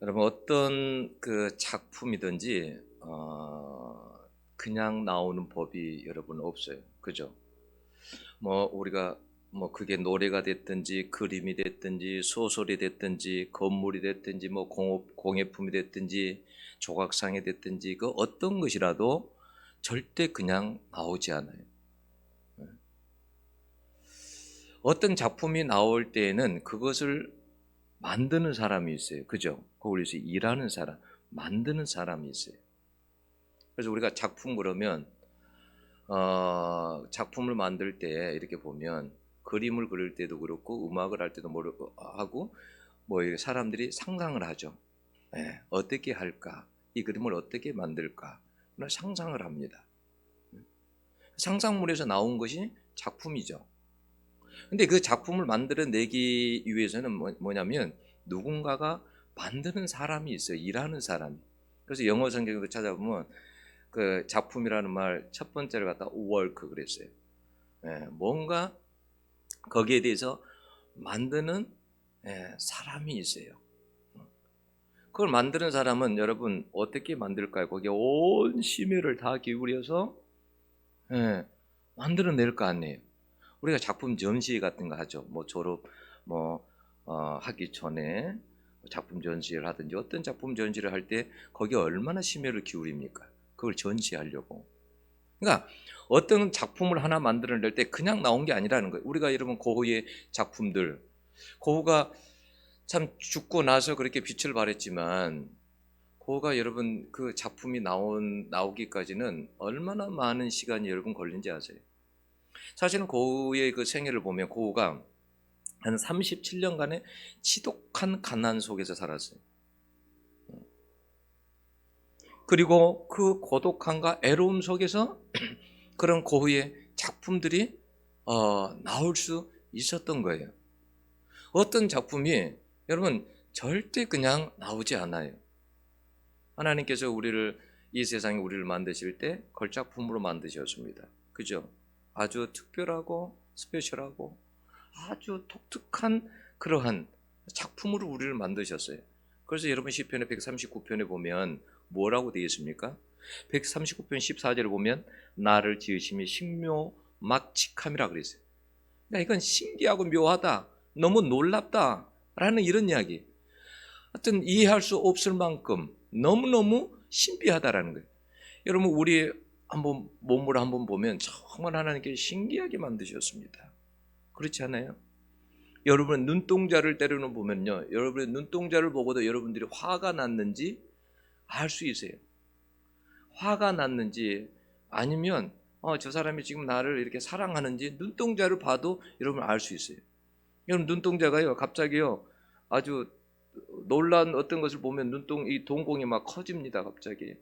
여러분 어떤 그 작품이든지 그냥 나오는 법이 여러분 없어요. 그죠? 뭐 우리가 뭐 그게 노래가 됐든지 그림이 됐든지 소설이 됐든지 건물이 됐든지 뭐 공예품이 됐든지 조각상이 됐든지 그 어떤 것이라도 절대 그냥 나오지 않아요. 어떤 작품이 나올 때에는 그것을 만드는 사람이 있어요. 그죠? 거기서 일하는 사람, 만드는 사람이 있어요. 그래서 우리가 작품 그러면 작품을 만들 때 이렇게 보면 그림을 그릴 때도 그렇고 음악을 할 때도 하고 뭐 이렇게 사람들이 상상을 하죠. 예, 어떻게 할까? 이 그림을 어떻게 만들까? 그런 상상을 합니다. 상상물에서 나온 것이 작품이죠. 근데 그 작품을 만들어내기 위해서는 뭐냐면 누군가가 만드는 사람이 있어요. 일하는 사람이. 그래서 영어 성경도 찾아보면 그 작품이라는 말 첫 번째를 갖다 work 그랬어요. 예, 뭔가 거기에 대해서 만드는 사람이 있어요. 그걸 만드는 사람은 여러분 어떻게 만들까요? 거기에 온 심혈을 다 기울여서 예, 만들어낼 거 아니에요. 우리가 작품 전시 같은 거 하죠. 뭐 졸업 뭐 하기 전에 작품 전시를 하든지 어떤 작품 전시를 할 때 거기에 얼마나 심혈을 기울입니까? 그걸 전시하려고. 그러니까 어떤 작품을 하나 만들어낼 때 그냥 나온 게 아니라는 거예요. 우리가 여러분 고흐의 작품들, 고흐가 참 죽고 나서 그렇게 빛을 발했지만 고흐가 여러분 그 작품이 나오기까지는 얼마나 많은 시간이 여러분 걸린지 아세요? 사실은 고흐의 그 생애를 보면 고흐가 한 37년간의 지독한 가난 속에서 살았어요. 그리고 그 고독함과 애로움 속에서 그런 고흐의 작품들이 나올 수 있었던 거예요. 어떤 작품이 여러분 절대 그냥 나오지 않아요. 하나님께서 우리를 이 세상에 우리를 만드실 때 걸작품으로 만드셨습니다. 그죠? 아주 특별하고 스페셜하고 아주 독특한 그러한 작품으로 우리를 만드셨어요. 그래서 여러분 시편의 139편에 보면 뭐라고 되어 있습니까? 139편 14절을 보면 나를 지으심이 신묘막측함이라 그랬어요. 그러니까 이건 신기하고 묘하다, 너무 놀랍다 라는 이런 이야기. 하여튼 이해할 수 없을 만큼 너무너무 신비하다라는 거예요. 여러분 우리 한번 몸을 한번 보면 정말 하나님께 신기하게 만드셨습니다. 그렇지 않아요? 여러분의 눈동자를 때려는 보면요, 여러분의 눈동자를 보고도 여러분들이 화가 났는지 알 수 있어요. 화가 났는지 아니면 저 사람이 지금 나를 이렇게 사랑하는지 눈동자를 봐도 여러분 알 수 있어요. 여러분 눈동자가요 갑자기요 아주 놀란 어떤 것을 보면 이 동공이 막 커집니다 갑자기.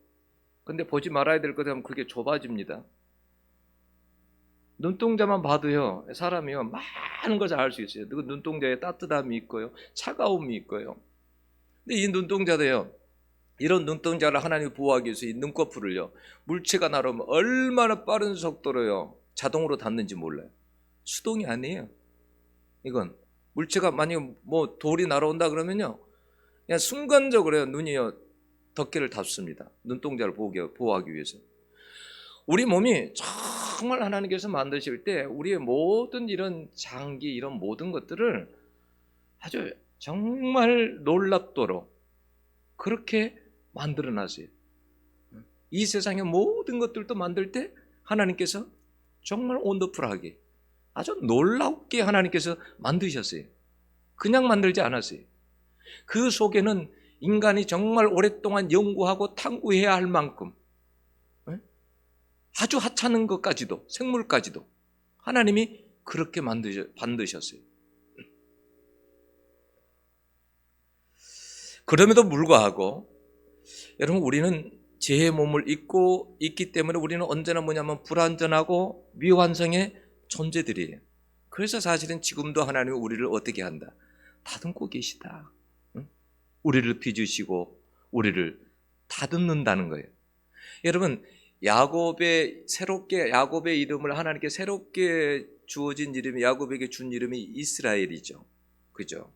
근데 보지 말아야 될 것 하면 그게 좁아집니다. 눈동자만 봐도요 사람이요 많은 것을 알 수 있어요. 그 눈동자에 따뜻함이 있고요 차가움이 있고요. 근데 이 눈동자도요, 이런 눈동자를 하나님이 보호하기 위해서 이 눈꺼풀을요 물체가 날아오면 얼마나 빠른 속도로요 자동으로 닫는지 몰라요. 수동이 아니에요. 이건 물체가 만약에 뭐 돌이 날아온다 그러면요 그냥 순간적으로요 눈이요 덮개를 닫습니다. 눈동자를 보호하기 위해서. 우리 몸이 정말 하나님께서 만드실 때 우리의 모든 이런 장기 이런 모든 것들을 아주 정말 놀랍도록 그렇게 만들어 놨어요. 이 세상의 모든 것들도 만들 때 하나님께서 정말 원더풀하게 아주 놀랍게 하나님께서 만드셨어요. 그냥 만들지 않았어요. 그 속에는 인간이 정말 오랫동안 연구하고 탐구해야 할 만큼 아주 하찮은 것까지도 생물까지도 하나님이 그렇게 만드셨어요. 그럼에도 불구하고 여러분 우리는 죄의 몸을 입고 있기 때문에 우리는 언제나 뭐냐면 불완전하고 미완성의 존재들이에요. 그래서 사실은 지금도 하나님은 우리를 어떻게 한다? 다듬고 계시다. 응? 우리를 빚으시고 우리를 다듬는다는 거예요. 여러분 야곱의 이름을 하나님께 새롭게 주어진 이름이 야곱에게 준 이름이 이스라엘이죠. 그죠?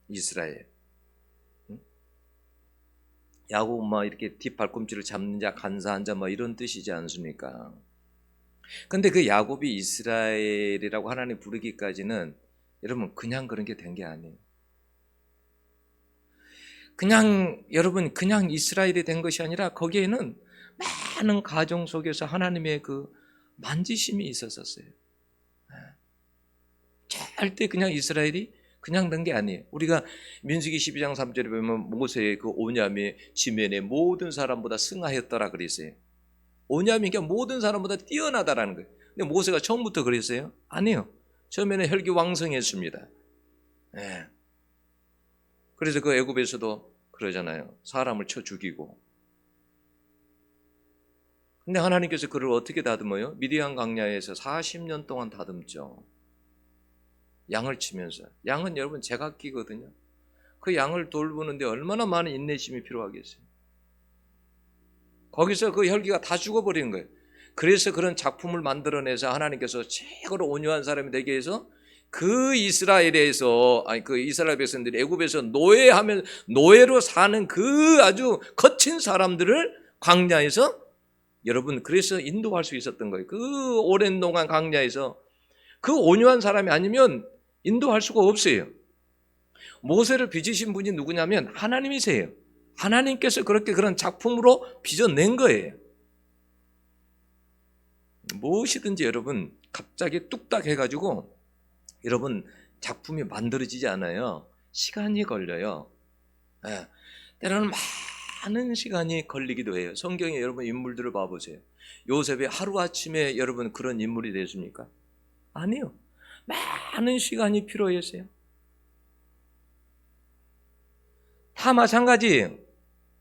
이스라엘. 야곱 막 이렇게 뒷발꿈치를 잡는 자, 간사한 자 뭐 이런 뜻이지 않습니까? 근데 그 야곱이 이스라엘이라고 하나님 부르기까지는 여러분 그냥 그런 게 된 게 아니에요. 그냥 여러분 그냥 이스라엘이 된 것이 아니라 거기에는 많은 가정 속에서 하나님의 그 만지심이 있었었어요. 절대 그냥 이스라엘이 그냥 된 게 아니에요. 우리가 민수기 12장 3절에 보면 모세의 그 오냐미 지면에 모든 사람보다 승하였더라 그랬어요. 오냐미가 모든 사람보다 뛰어나다라는 거예요. 근데 모세가 처음부터 그랬어요? 아니요. 처음에는 혈기왕성했습니다. 예. 그래서 그 애굽에서도 그러잖아요. 사람을 쳐 죽이고. 근데 하나님께서 그를 어떻게 다듬어요? 미디안 광야에서 40년 동안 다듬죠. 양을 치면서. 양은 여러분 제각기거든요. 그 양을 돌보는데 얼마나 많은 인내심이 필요하겠어요. 거기서 그 혈기가 다 죽어버리는 거예요. 그래서 그런 작품을 만들어내서 하나님께서 최고로 온유한 사람이 되게 해서 그 이스라엘에서 그 이스라엘 백성들이 애굽에서 노예로 사는 그 아주 거친 사람들을 광야에서 여러분 그래서 인도할 수 있었던 거예요. 그 오랜 동안 광야에서 그 온유한 사람이 아니면 인도할 수가 없어요. 모세를 빚으신 분이 누구냐면 하나님이세요. 하나님께서 그렇게 그런 작품으로 빚어낸 거예요. 무엇이든지 여러분 갑자기 뚝딱 해가지고 여러분 작품이 만들어지지 않아요. 시간이 걸려요. 예. 때로는 많은 시간이 걸리기도 해요. 성경에 여러분 인물들을 봐보세요. 요셉이 하루아침에 여러분 그런 인물이 됐습니까? 아니요. 많은 시간이 필요했어요. 다 마찬가지예요.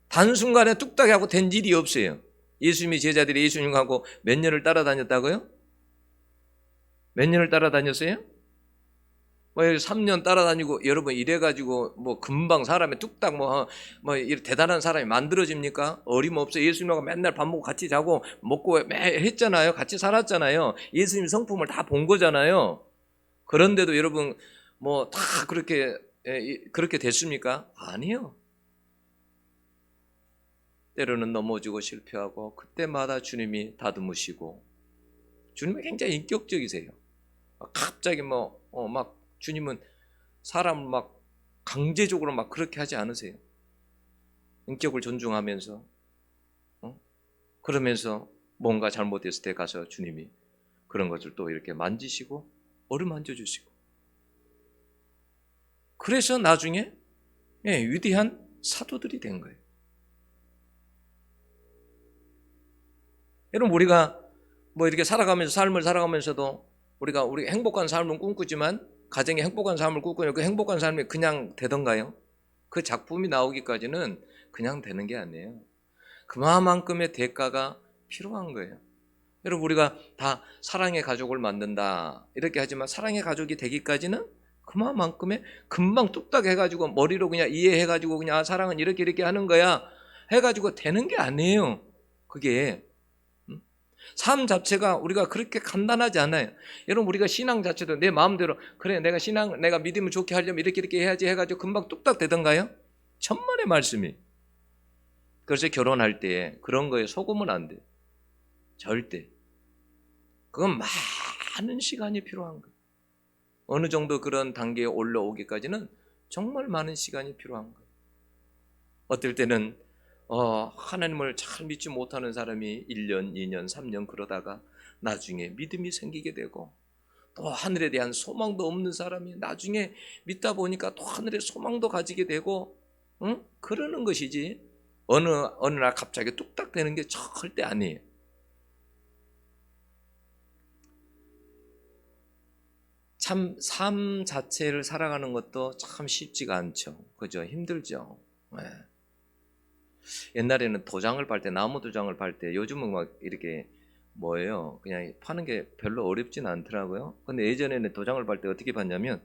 단순간에 뚝딱 하고 된 일이 없어요. 예수님이 제자들이 예수님하고 몇 년을 따라다녔다고요? 몇 년을 따라다녔어요? 뭐 3년 따라다니고 여러분 이래가지고 뭐 금방 사람이 뚝딱 뭐 대단한 사람이 만들어집니까? 어림없어. 예수님하고 맨날 밥 먹고 같이 자고 먹고 했잖아요. 같이 살았잖아요. 예수님 성품을 다 본 거잖아요. 그런데도 여러분 뭐 다 그렇게 됐습니까? 아니요. 때로는 넘어지고 실패하고 그때마다 주님이 다듬으시고 주님은 굉장히 인격적이세요. 갑자기 막 주님은 사람을 막 강제적으로 막 그렇게 하지 않으세요. 인격을 존중하면서 그러면서 뭔가 잘못됐을 때 가서 주님이 그런 것을 또 이렇게 만지시고 어루만져 주시고 그래서 나중에 위대한 사도들이 된 거예요. 여러분 우리가 뭐 이렇게 삶을 살아가면서도 우리가 행복한 삶을 꿈꾸지만 가정에 행복한 삶을 꿈꾸면 그 행복한 삶이 그냥 되던가요? 그 작품이 나오기까지는 그냥 되는 게 아니에요. 그만큼의 대가가 필요한 거예요. 여러분 우리가 다 사랑의 가족을 만든다 이렇게 하지만 사랑의 가족이 되기까지는 그만큼의 금방 뚝딱 해가지고 머리로 그냥 이해해가지고 그냥 사랑은 이렇게 하는 거야 해가지고 되는 게 아니에요. 그게 삶 자체가 우리가 그렇게 간단하지 않아요. 여러분 우리가 신앙 자체도 내 마음대로 그래 내가 믿음을 좋게 하려면 이렇게 해야지 해가지고 금방 뚝딱 되던가요? 천만의 말씀이. 그래서 결혼할 때 그런 거에 속으면 안 돼. 절대. 그건 많은 시간이 필요한 거예요. 어느 정도 그런 단계에 올라오기까지는 정말 많은 시간이 필요한 거예요. 어떨 때는 하나님을 잘 믿지 못하는 사람이 1년, 2년, 3년 그러다가 나중에 믿음이 생기게 되고 또 하늘에 대한 소망도 없는 사람이 나중에 믿다 보니까 또 하늘에 소망도 가지게 되고 그러는 것이지 어느 날 갑자기 뚝딱 되는 게 절대 아니에요. 참 삶 자체를 살아가는 것도 참 쉽지가 않죠. 그죠? 힘들죠. 네. 옛날에는 도장을 팔 때 나무 도장을 팔 때 요즘은 막 이렇게 그냥 파는 게 별로 어렵진 않더라고요. 근데 예전에는 도장을 팔 때 어떻게 봤냐면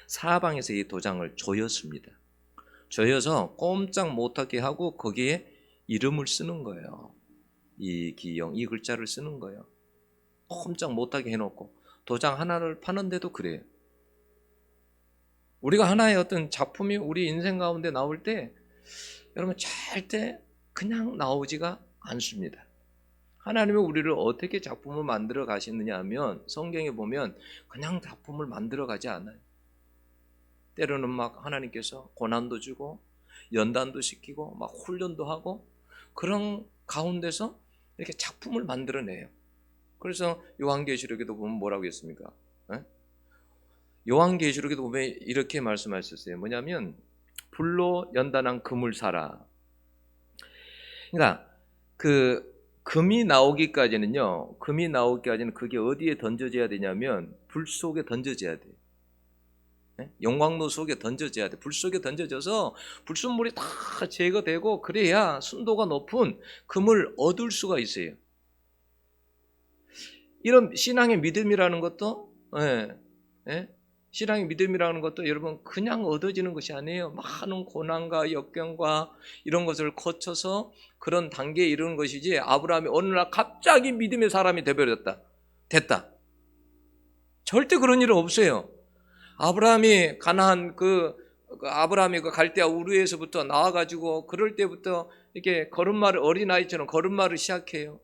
사방에서 이 도장을 조였습니다. 조여서 꼼짝 못하게 하고 거기에 이름을 쓰는 거예요. 이기영 이 글자를 쓰는 거예요. 꼼짝 못하게 해놓고 도장 하나를 파는데도 그래요. 우리가 하나의 어떤 작품이 우리 인생 가운데 나올 때 여러분 절대 그냥 나오지가 않습니다. 하나님은 우리를 어떻게 작품을 만들어 가시느냐 하면 성경에 보면 그냥 작품을 만들어 가지 않아요. 때로는 막 하나님께서 고난도 주고 연단도 시키고 막 훈련도 하고 그런 가운데서 이렇게 작품을 만들어내요. 그래서 요한계시록에도 보면 뭐라고 했습니까? 요한계시록에도 보면 이렇게 말씀하셨어요. 뭐냐면 불로 연단한 금을 사라. 그러니까 그 금이 나오기까지는 그게 어디에 던져져야 되냐면 불 속에 던져져야 돼요. 용광로 속에 던져져야 돼. 불 속에 던져져서 불순물이 다 제거되고 그래야 순도가 높은 금을 얻을 수가 있어요. 이런 신앙의 믿음이라는 것도 신앙의 믿음이라는 것도 여러분 그냥 얻어지는 것이 아니에요. 많은 고난과 역경과 이런 것을 거쳐서 그런 단계에 이르는 것이지 아브라함이 어느 날 갑자기 믿음의 사람이 됐다. 절대 그런 일은 없어요. 아브라함이 가나안 아브라함이 갈대아 우르에서부터 나와가지고 그럴 때부터 이렇게 걸음마를 어린아이처럼 걸음마를 시작해요.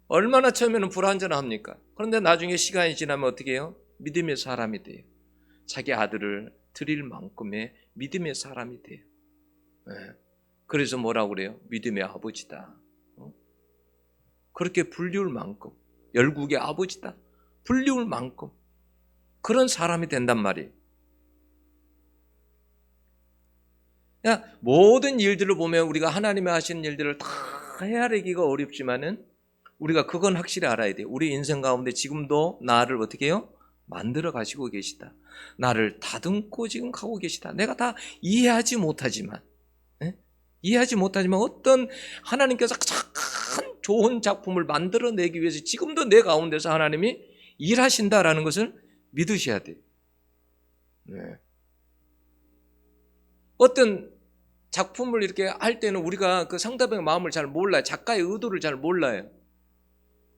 얼마나 처음에는 불완전합니까? 그런데 나중에 시간이 지나면 어떻게 해요? 믿음의 사람이 돼요. 자기 아들을 드릴 만큼의 믿음의 사람이 돼요. 그래서 뭐라고 그래요? 믿음의 아버지다. 그렇게 불리울 만큼 열국의 아버지다. 불리울 만큼 그런 사람이 된단 말이에요. 모든 일들을 보면 우리가 하나님이 하시는 일들을 다 헤아리기가 어렵지만은 우리가 그건 확실히 알아야 돼요. 우리 인생 가운데 지금도 나를 어떻게 해요? 만들어 가시고 계시다. 나를 다듬고 지금 가고 계시다. 내가 다 이해하지 못하지만 어떤 하나님께서 착한 좋은 작품을 만들어내기 위해서 지금도 내 가운데서 하나님이 일하신다라는 것을 믿으셔야 돼요. 어떤 작품을 이렇게 할 때는 우리가 그 상대방의 마음을 잘 몰라요. 작가의 의도를 잘 몰라요.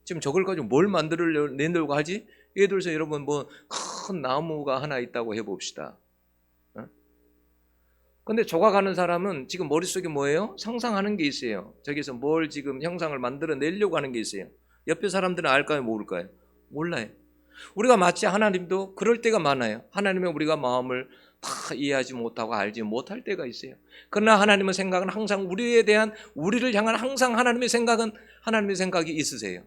지금 저걸 가지고 뭘 만들어내려고 하지? 예를 들어서 여러분 큰 나무가 하나 있다고 해봅시다. 근데 조각하는 사람은 지금 머릿속에 뭐예요? 상상하는 게 있어요. 저기서 뭘 지금 형상을 만들어내려고 하는 게 있어요. 옆에 사람들은 알까요? 모를까요? 몰라요. 우리가 마치 하나님도 그럴 때가 많아요. 하나님의 우리가 마음을 다 이해하지 못하고 알지 못할 때가 있어요. 그러나 하나님의 생각은 항상 우리를 향한 항상 하나님의 생각이 있으세요.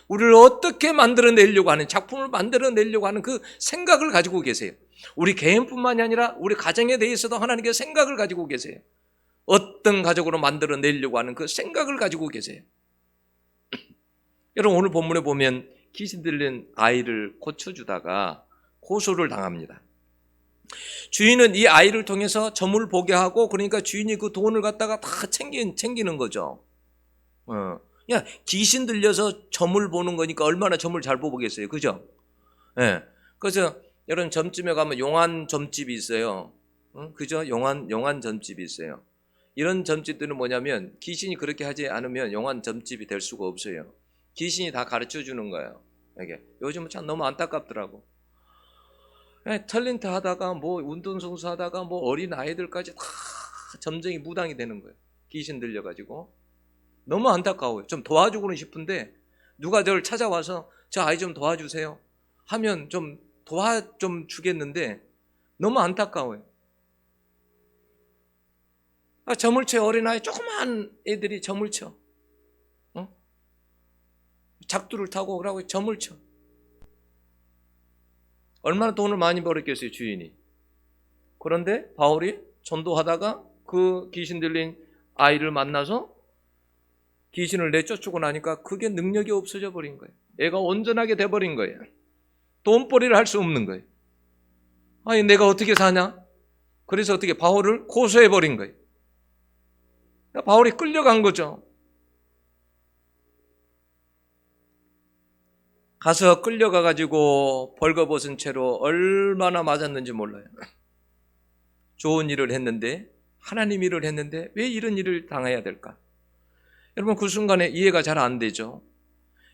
우리를 어떻게 만들어내려고 하는 작품을 만들어내려고 하는 그 생각을 가지고 계세요. 우리 개인뿐만이 아니라 우리 가정에 대해서도 하나님께 생각을 가지고 계세요. 어떤 가족으로 만들어내려고 하는 그 생각을 가지고 계세요. 여러분 오늘 본문에 보면 귀신 들린 아이를 고쳐주다가 고소를 당합니다. 주인은 이 아이를 통해서 점을 보게 하고 그러니까 주인이 그 돈을 갖다가 다 챙기는 거죠. 귀신 들려서 점을 보는 거니까 얼마나 점을 잘 보겠어요. 그죠? 그래서 여러분 점집에 가면 용한 점집이 있어요. 그죠? 용한 점집이 있어요. 이런 점집들은 뭐냐면 귀신이 그렇게 하지 않으면 용한 점집이 될 수가 없어요. 귀신이 다 가르쳐 주는 거예요. 이게 요즘은 참 너무 안타깝더라고. 탤런트 하다가 운동선수 하다가 어린 아이들까지 다 점쟁이 무당이 되는 거예요. 귀신 들려가지고 너무 안타까워요. 좀 도와주고는 싶은데 누가 저를 찾아와서 저 아이 좀 도와주세요 하면 좀 주겠는데 너무 안타까워요. 점을 쳐 어린아이 조그만 애들이 점을 쳐. 작두를 타고 그러고 점을 쳐. 얼마나 돈을 많이 벌었겠어요 주인이. 그런데 바울이 전도하다가 그 귀신 들린 아이를 만나서 귀신을 내쫓고 나니까 그게 능력이 없어져 버린 거예요. 애가 온전하게 돼버린 거예요. 돈벌이를 할 수 없는 거예요. 아니 내가 어떻게 사냐? 그래서 어떻게 바울을 고소해버린 거예요. 바울이 끌려간 거죠. 가서 끌려가가지고 벌거벗은 채로 얼마나 맞았는지 몰라요. 좋은 일을 했는데 하나님 일을 했는데 왜 이런 일을 당해야 될까? 여러분 그 순간에 이해가 잘 안 되죠.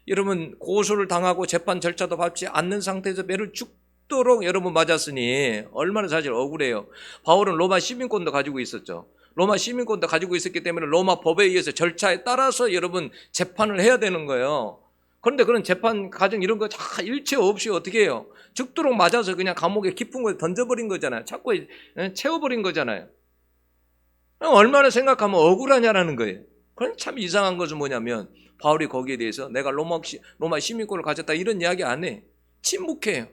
여러분 고소를 당하고 재판 절차도 밟지 않는 상태에서 매를 죽도록 여러분 맞았으니 얼마나 사실 억울해요. 바울은 로마 시민권도 가지고 있었죠. 로마 시민권도 가지고 있었기 때문에 로마 법에 의해서 절차에 따라서 여러분 재판을 해야 되는 거예요. 그런데 그런 재판 과정 이런 거 다 일체 없이 어떻게 해요? 죽도록 맞아서 그냥 감옥에 깊은 곳에 던져버린 거잖아요. 자꾸 채워버린 거잖아요. 얼마나 생각하면 억울하냐라는 거예요. 그건 참 이상한 것은 뭐냐면 바울이 거기에 대해서 내가 로마 시민권을 가졌다 이런 이야기 안 해. 침묵해요.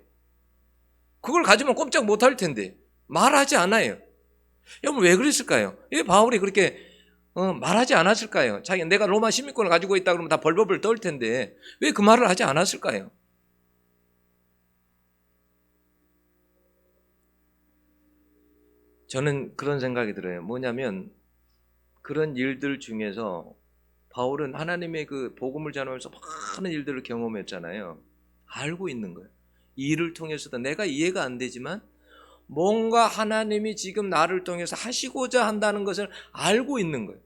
그걸 가지면 꼼짝 못할 텐데 말하지 않아요. 여러분 왜 그랬을까요? 왜 바울이 그렇게 말하지 않았을까요? 자기 내가 로마 시민권을 가지고 있다 그러면 다 벌벌벌 떨 텐데 왜 그 말을 하지 않았을까요? 저는 그런 생각이 들어요. 뭐냐면 그런 일들 중에서 바울은 하나님의 그 복음을 전하면서 많은 일들을 경험했잖아요. 알고 있는 거예요. 이 일을 통해서도 내가 이해가 안 되지만 뭔가 하나님이 지금 나를 통해서 하시고자 한다는 것을 알고 있는 거예요.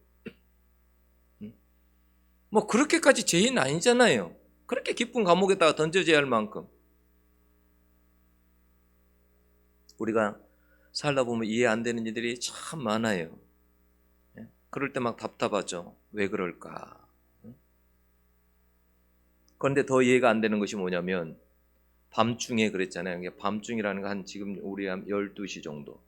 뭐 그렇게까지 죄인 아니잖아요. 그렇게 깊은 감옥에다가 던져져야 할 만큼. 우리가 살다 보면 이해 안 되는 일들이 참 많아요. 그럴 때 막 답답하죠. 왜 그럴까? 그런데 더 이해가 안 되는 것이 뭐냐면 밤중에 그랬잖아요. 밤중이라는 건 한 지금 우리 한 12시 정도.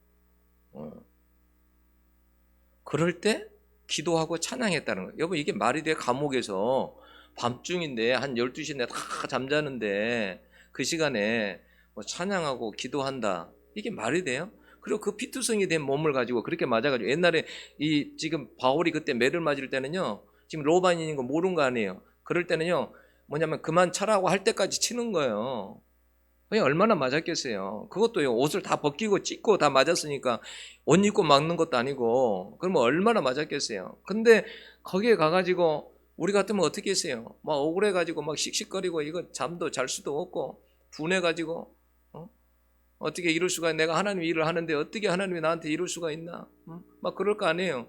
그럴 때 기도하고 찬양했다는 거예요. 여보 이게 말이 돼? 감옥에서 밤중인데 한 12시인데 다 잠자는데 그 시간에 뭐 찬양하고 기도한다. 이게 말이 돼요? 그리고 그 피투성이 된 몸을 가지고 그렇게 맞아가지고 옛날에 이 지금 바울이 그때 매를 맞을 때는요. 지금 로마인인 거 모르는 거 아니에요. 그럴 때는요. 뭐냐면 그만 차라고 할 때까지 치는 거예요. 그냥 얼마나 맞았겠어요. 그것도요. 옷을 다 벗기고 찢고 다 맞았으니까 옷 입고 막는 것도 아니고 그러면 얼마나 맞았겠어요. 근데 거기에 가가지고 우리 같으면 어떻게 했어요? 막 억울해가지고 막 씩씩거리고 이거 잠도 잘 수도 없고 분해가지고 어떻게 이럴 수가 내가 하나님 일을 하는데 어떻게 하나님이 나한테 이럴 수가 있나? 막 그럴 거 아니에요.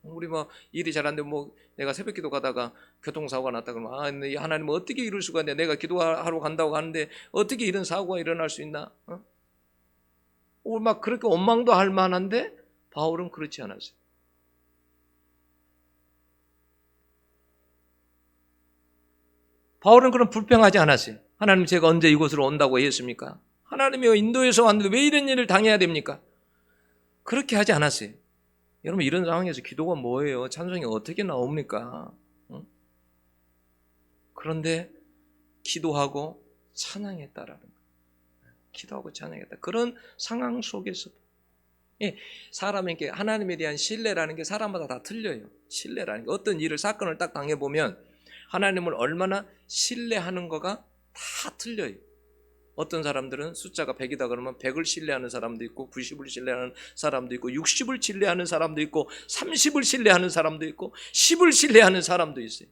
우리 뭐 일이 잘 안 되면 뭐 내가 새벽기도 가다가 교통사고가 났다 그러면 아 하나님 어떻게 이럴 수가 있냐? 내가 기도하러 간다고 하는데 어떻게 이런 사고가 일어날 수 있나? 막 그렇게 원망도 할 만한데 바울은 그렇지 않았어요. 바울은 그럼 불평하지 않았어요. 하나님 제가 언제 이곳으로 온다고 했습니까? 하나님이 인도에서 왔는데 왜 이런 일을 당해야 됩니까? 그렇게 하지 않았어요. 여러분 이런 상황에서 기도가 뭐예요? 찬송이 어떻게 나옵니까? 그런데 기도하고 찬양했다라는 거예요. 기도하고 찬양했다. 그런 상황 속에서 사람에게 하나님에 대한 신뢰라는 게 사람마다 다 틀려요. 신뢰라는 게 어떤 일을 사건을 딱 당해보면 하나님을 얼마나 신뢰하는 거가 다 틀려요. 어떤 사람들은 숫자가 100이다 그러면 100을 신뢰하는 사람도 있고 90을 신뢰하는 사람도 있고 60을 신뢰하는 사람도 있고 30을 신뢰하는 사람도 있고 10을 신뢰하는 사람도 있어요.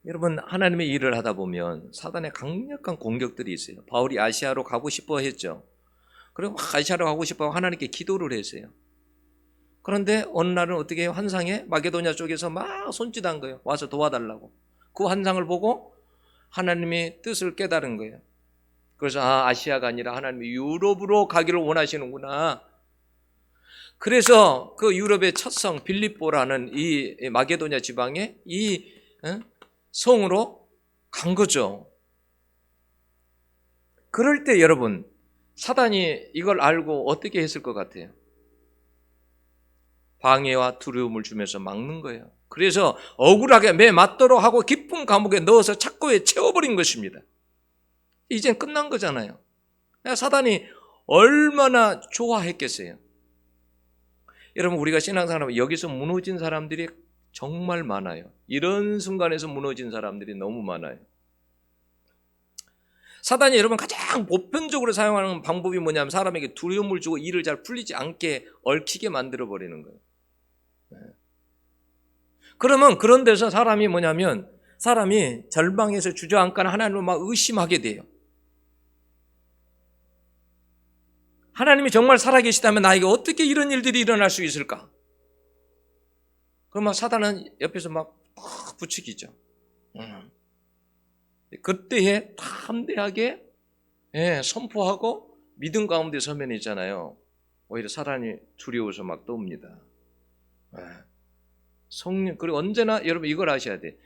여러분 하나님의 일을 하다 보면 사단의 강력한 공격들이 있어요. 바울이 아시아로 가고 싶어 했죠. 그리고 막 아시아로 가고 싶어 하나님께 기도를 했어요. 그런데 어느 날은 어떻게 해요? 환상에 마게도냐 쪽에서 막 손짓한 거예요. 와서 도와달라고. 그 환상을 보고 하나님의 뜻을 깨달은 거예요. 그래서 아시아가 아니라 하나님이 유럽으로 가기를 원하시는구나. 그래서 그 유럽의 첫 성 빌립보라는 이 마게도냐 지방에 이 성으로 간 거죠. 그럴 때 여러분 사단이 이걸 알고 어떻게 했을 것 같아요? 방해와 두려움을 주면서 막는 거예요. 그래서 억울하게 매 맞도록 하고 깊은 감옥에 넣어서 착고에 채워버린 것입니다. 이젠 끝난 거잖아요. 사단이 얼마나 좋아했겠어요. 여러분 우리가 신앙생활하면 여기서 무너진 사람들이 정말 많아요. 이런 순간에서 무너진 사람들이 너무 많아요. 사단이 여러분 가장 보편적으로 사용하는 방법이 뭐냐면 사람에게 두려움을 주고 일을 잘 풀리지 않게 얽히게 만들어 버리는 거예요. 그러면 그런 데서 사람이 뭐냐면 사람이 절망에서 주저앉거나 하나님을 막 의심하게 돼요. 하나님이 정말 살아계시다면 나에게 어떻게 이런 일들이 일어날 수 있을까? 그러면 사단은 옆에서 막 부추기죠. 그때에 담대하게 선포하고 믿음 가운데 서면 있잖아요. 오히려 사단이 두려워서 막 떠옵니다. 성령, 그리고 언제나 여러분 이걸 아셔야 돼.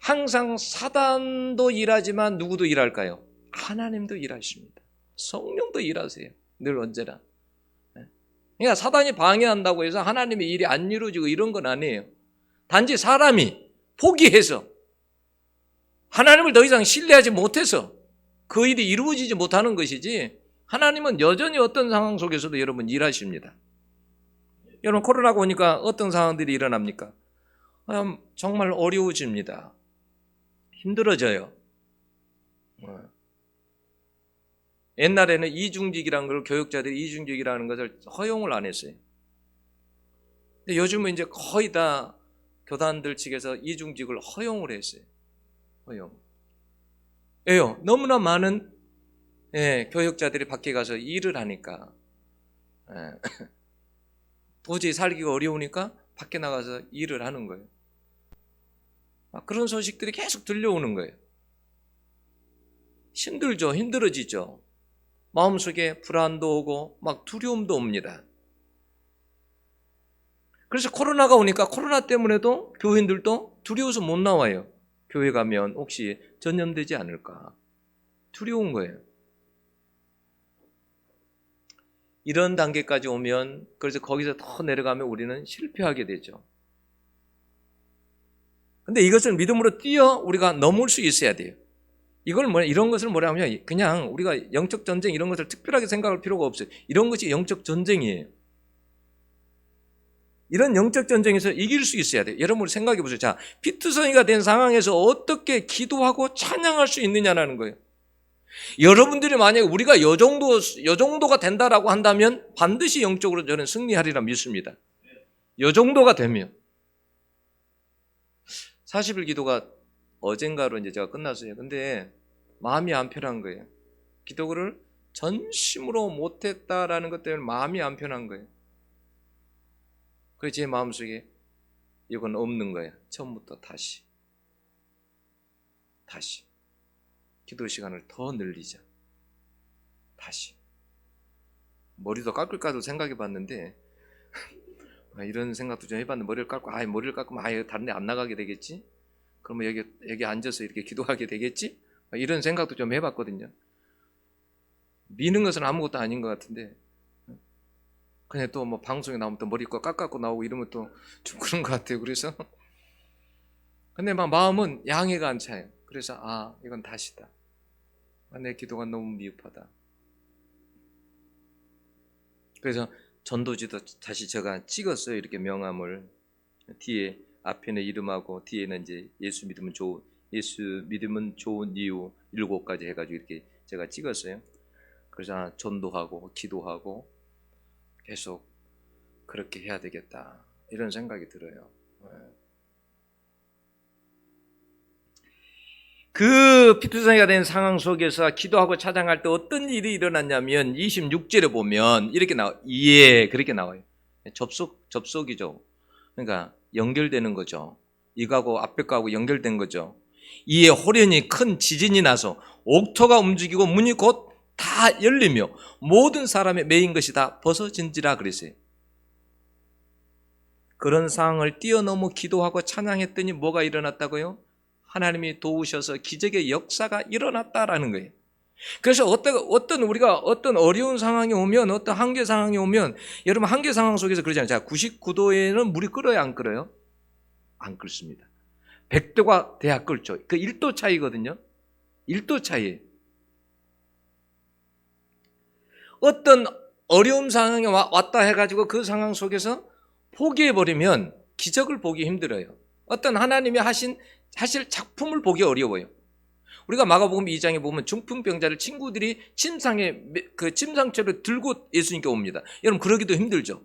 항상 사단도 일하지만 누구도 일할까요? 하나님도 일하십니다. 성령도 일하세요. 늘 언제나. 그러니까 사단이 방해한다고 해서 하나님의 일이 안 이루어지고 이런 건 아니에요. 단지 사람이 포기해서 하나님을 더 이상 신뢰하지 못해서 그 일이 이루어지지 못하는 것이지, 하나님은 여전히 어떤 상황 속에서도 여러분 일하십니다. 여러분 코로나가 오니까 어떤 상황들이 일어납니까? 정말 어려워집니다. 힘들어져요. 옛날에는 이중직이라는 걸, 교육자들이 이중직이라는 것을 허용을 안 했어요. 근데 요즘은 이제 거의 다 교단들 측에서 이중직을 허용을 했어요. 허용. 왜요? 너무나 많은 교육자들이 밖에 가서 일을 하니까, 도저히 살기가 어려우니까 밖에 나가서 일을 하는 거예요. 그런 소식들이 계속 들려오는 거예요. 힘들죠. 힘들어지죠. 마음속에 불안도 오고 막 두려움도 옵니다. 그래서 코로나가 오니까 코로나 때문에도 교인들도 두려워서 못 나와요. 교회 가면 혹시 전염되지 않을까 두려운 거예요. 이런 단계까지 오면, 그래서 거기서 더 내려가면 우리는 실패하게 되죠. 근데 이것을 믿음으로 뛰어 우리가 넘을 수 있어야 돼요. 이런 것을 뭐라 하면, 그냥 우리가 영적 전쟁 이런 것을 특별하게 생각할 필요가 없어요. 이런 것이 영적 전쟁이에요. 이런 영적 전쟁에서 이길 수 있어야 돼요. 여러분 생각해 보세요. 자, 피투성이가 된 상황에서 어떻게 기도하고 찬양할 수 있느냐라는 거예요. 여러분들이 만약에 우리가 요 정도가 된다라고 한다면 반드시 영적으로 저는 승리하리라 믿습니다. 요 정도가 되면. 40일 기도가 어젠가로 이제 제가 끝났어요. 근데 마음이 안 편한 거예요. 기도를 전심으로 못했다라는 것 때문에 마음이 안 편한 거예요. 그래서 제 마음속에 이건 없는 거예요. 처음부터 다시 기도 시간을 더 늘리자. 다시 머리도 깎을까도 생각해 봤는데 이런 생각도 좀 해봤는데, 머리를 깎으면 다른 데 안 나가게 되겠지? 그러면 여기 앉아서 이렇게 기도하게 되겠지? 이런 생각도 좀 해봤거든요. 미는 것은 아무것도 아닌 것 같은데, 그냥 또 뭐 방송에 나오면 또 머리 깎고 나오고 이러면 또 좀 그런 것 같아요. 그래서 근데 막 마음은 양해가 안 차요. 그래서 이건 다시다. 내 기도가 너무 미흡하다. 그래서 전도지도 다시 제가 찍었어요. 이렇게 명함을 뒤에, 앞에는 이름하고 뒤에는 이제 예수 믿으면 좋은 이유 7가지 해가지고 이렇게 제가 찍었어요. 그래서 전도하고 기도하고 계속 그렇게 해야 되겠다, 이런 생각이 들어요. 그 피투성이가 된 상황 속에서 기도하고 찬양할 때 어떤 일이 일어났냐면 26절에 보면 이렇게 그렇게 나와요. 접속이죠. 그러니까 연결되는 거죠. 이거하고 앞에 거하고 연결된 거죠. 이에 호련히 큰 지진이 나서 옥토가 움직이고 문이 곧 다 열리며 모든 사람의 매인 것이 다 벗어진지라 그랬어요. 그런 상황을 뛰어넘어 기도하고 찬양했더니 뭐가 일어났다고요? 하나님이 도우셔서 기적의 역사가 일어났다라는 거예요. 그래서 우리가 어떤 어려운 상황이 오면, 어떤 한계 상황이 오면, 여러분 한계 상황 속에서 그러잖아요. 자, 99도에는 물이 끓어요, 안 끓어요? 안 끓습니다. 100도가 돼야 끓죠. 그 1도 차이거든요. 1도 차이예요. 어떤 어려운 상황이 왔다 해가지고 그 상황 속에서 포기해버리면 기적을 보기 힘들어요. 어떤 하나님이 하실 작품을 보기 어려워요. 우리가 마가복음 2장에 보면 중풍병자를 친구들이 침상채로 들고 예수님께 옵니다. 여러분 그러기도 힘들죠.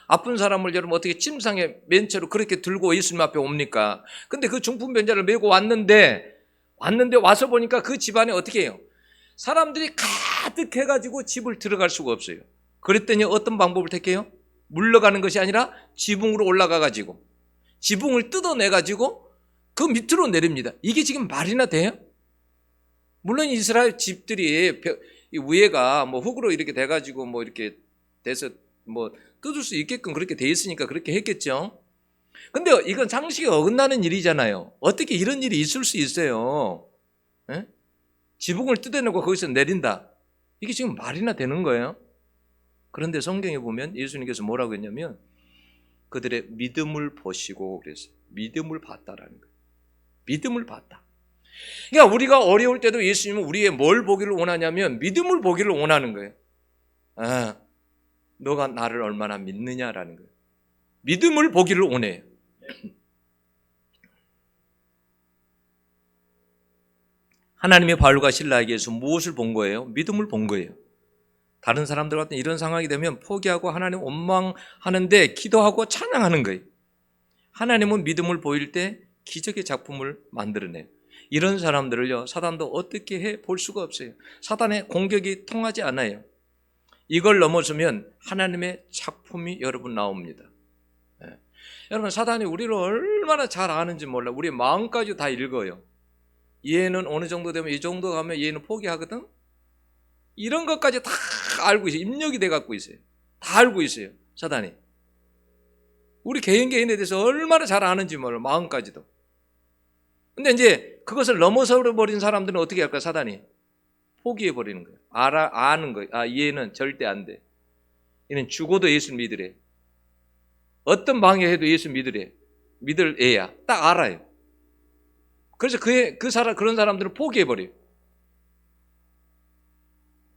아픈 사람을 여러분 어떻게 침상에 맨채로 그렇게 들고 예수님 앞에 옵니까? 근데 그 중풍병자를 메고 왔는데 와서 보니까 그 집안에 어떻게 해요? 사람들이 가득해가지고 집을 들어갈 수가 없어요. 그랬더니 어떤 방법을 택해요? 물러가는 것이 아니라 지붕으로 올라가가지고 지붕을 뜯어내가지고 그 밑으로 내립니다. 이게 지금 말이나 돼요? 물론 이스라엘 집들이 이 위에가 뭐 흙으로 이렇게 돼가지고 뭐 이렇게 돼서 뭐 뜯을 수 있게끔 그렇게 돼 있으니까 그렇게 했겠죠. 근데 이건 상식에 어긋나는 일이잖아요. 어떻게 이런 일이 있을 수 있어요? 예? 지붕을 뜯어내고 거기서 내린다. 이게 지금 말이나 되는 거예요? 그런데 성경에 보면 예수님께서 뭐라고 했냐면 그들의 믿음을 보시고 그랬어요. 믿음을 봤다라는 거예요. 믿음을 봤다. 그러니까 우리가 어려울 때도 예수님은 우리의 뭘 보기를 원하냐면 믿음을 보기를 원하는 거예요. 아, 너가 나를 얼마나 믿느냐라는 거예요. 믿음을 보기를 원해요. 하나님의 바울과 실라에게서 무엇을 본 거예요? 믿음을 본 거예요. 다른 사람들 같은 이런 상황이 되면 포기하고 하나님 원망하는데 기도하고 찬양하는 거예요. 하나님은 믿음을 보일 때 기적의 작품을 만들어내요. 이런 사람들을요, 사단도 어떻게 해 볼 수가 없어요. 사단의 공격이 통하지 않아요. 이걸 넘어서면 하나님의 작품이 여러분 나옵니다. 네. 여러분, 사단이 우리를 얼마나 잘 아는지 몰라. 우리의 마음까지 다 읽어요. 얘는 어느 정도 되면 이 정도 가면 얘는 포기하거든. 이런 것까지 다 알고 있어요. 입력이 돼 갖고 있어요. 다 알고 있어요. 사단이. 우리 개인에 대해서 얼마나 잘 아는지 몰라. 마음까지도. 근데 이제 그것을 넘어서 버린 사람들은 어떻게 할까요? 사단이 포기해 버리는 거예요. 아는 거예요. 아, 얘는 절대 안 돼. 얘는 죽어도 예수 믿으래. 어떤 방해해도 예수 믿으래. 믿을 애야. 딱 알아요. 그래서 그런 사람들은 포기해 버려요.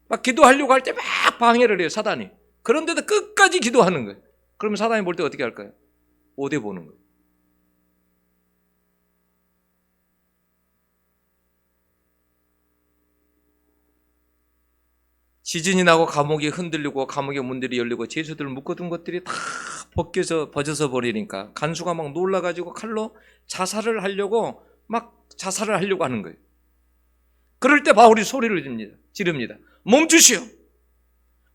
막 기도하려고 할 때 막 방해를 해요, 사단이. 그런데도 끝까지 기도하는 거예요. 그러면 사단이 볼 때 어떻게 할까요? 오대 보는 거예요. 지진이 나고 감옥이 흔들리고 감옥의 문들이 열리고 죄수들을 묶어둔 것들이 다 벗어져 버리니까 간수가 막 놀라가지고 칼로 자살을 하려고 하는 거예요. 그럴 때 바울이 소리를 지릅니다. 멈추시오.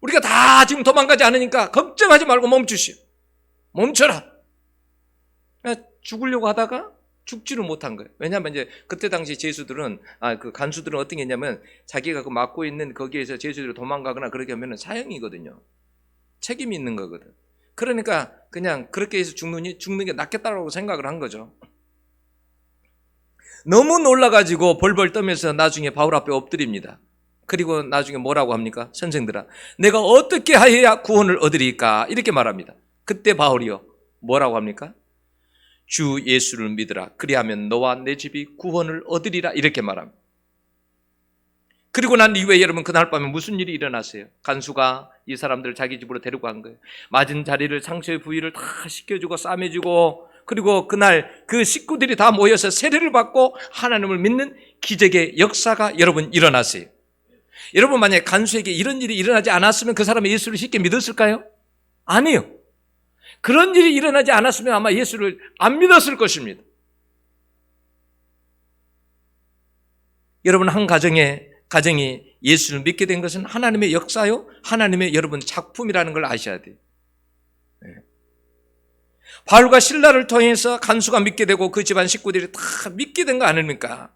우리가 다 지금 도망가지 않으니까 걱정하지 말고 멈추시오. 멈춰라. 죽으려고 하다가 죽지를 못한 거예요. 왜냐하면 이제 그때 당시 죄수들은 그 간수들은 어떤 게 있냐면 자기가 그 맡고 있는 거기에서 죄수들이 도망가거나 그렇게 하면 사형이거든요. 책임이 있는 거거든. 그러니까 그냥 그렇게 해서 죽는 게 낫겠다라고 생각을 한 거죠. 너무 놀라가지고 벌벌 떠면서 나중에 바울 앞에 엎드립니다. 그리고 나중에 뭐라고 합니까? 선생들아, 내가 어떻게 하여야 구원을 얻으리까? 이렇게 말합니다. 그때 바울이요, 뭐라고 합니까? 주 예수를 믿으라. 그리하면 너와 내 집이 구원을 얻으리라. 이렇게 말합니다. 그리고 난 이후에 여러분 그날 밤에 무슨 일이 일어났어요? 간수가 이 사람들을 자기 집으로 데리고 간 거예요. 맞은 자리를 상처의 부위를 다 씻겨주고 싸매주고, 그리고 그날 그 식구들이 다 모여서 세례를 받고 하나님을 믿는 기적의 역사가 여러분 일어났어요. 여러분 만약에 간수에게 이런 일이 일어나지 않았으면 그 사람이 예수를 쉽게 믿었을까요? 아니요. 그런 일이 일어나지 않았으면 아마 예수를 안 믿었을 것입니다. 여러분 한 가정이 예수를 믿게 된 것은 하나님의 역사요, 하나님의 여러분 작품이라는 걸 아셔야 돼요. 네. 바울과 실라를 통해서 간수가 믿게 되고 그 집안 식구들이 다 믿게 된 거 아닙니까?